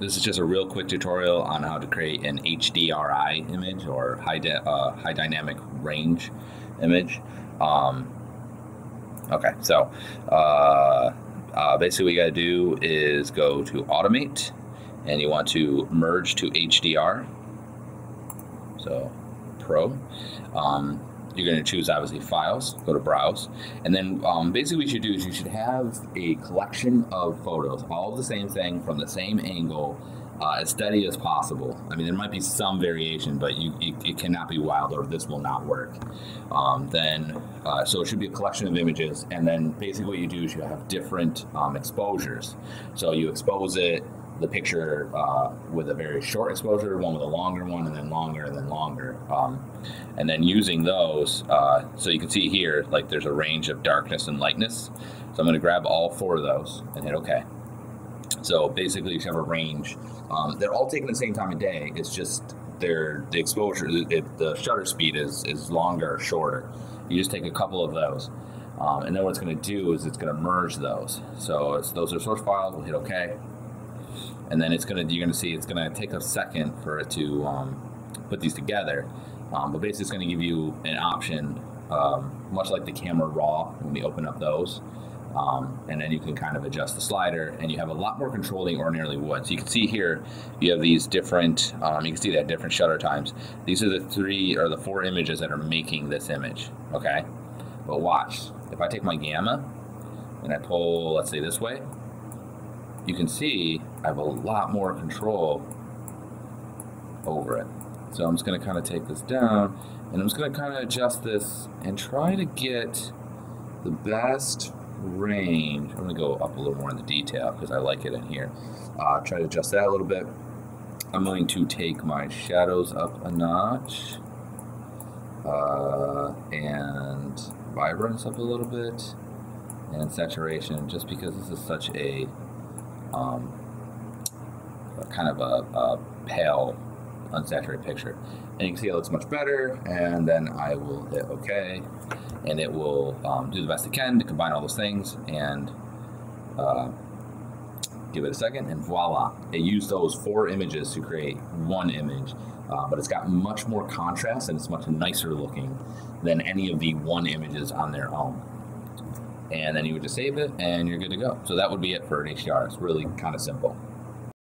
this is just a real quick tutorial on how to create an HDRI image, or high dynamic range image. Okay, so basically what you got to do is go to Automate, and you want to merge to HDR. So Pro. You're going to choose obviously Files, go to Browse, and then basically what you should do is you should have a collection of photos, all of the same thing from the same angle, as steady as possible. I mean, there might be some variation, but it cannot be wild, or this will not work. So it should be a collection of images, and then basically what you do is you have different exposures. So you expose the picture with a very short exposure, one with a longer one, and then longer, and then longer. And then using those, so you can see here, like there's a range of darkness and lightness. So I'm going to grab all 4 of those and hit OK. So basically you have a range. They're all taken at the same time of day. It's just the exposure, the shutter speed is longer or shorter. You just take a couple of those. And then what it's going to do is it's going to merge those. So those are source files. We'll hit OK. And then you're going to see it's going to take a second for it to put these together. But basically it's going to give you an option, much like the camera raw when we open up those. And then you can kind of adjust the slider, and you have a lot more control than you ordinarily would. So you can see here, you have these different, you can see that different shutter times. These are the 4 images that are making this image, okay? But watch, if I take my gamma and I pull, let's say this way, you can see I have a lot more control over it. So I'm just going to kind of take this down, and I'm just going to kind of adjust this and try to get the best range. I'm going to go up a little more in the detail because I like it in here. Try to adjust that a little bit. I'm going to take my shadows up a notch, and vibrance up a little bit, and saturation, just because this is such a kind of a pale, unsaturated picture. And you can see it looks much better, and then I will hit OK, and it will do the best it can to combine all those things, and give it a second, and voila, it used those 4 images to create one image, but it's got much more contrast, and it's much nicer looking than any of the 1 images on their own. And then you would just save it, and you're good to go. So that would be it for an HDR. It's really kind of simple.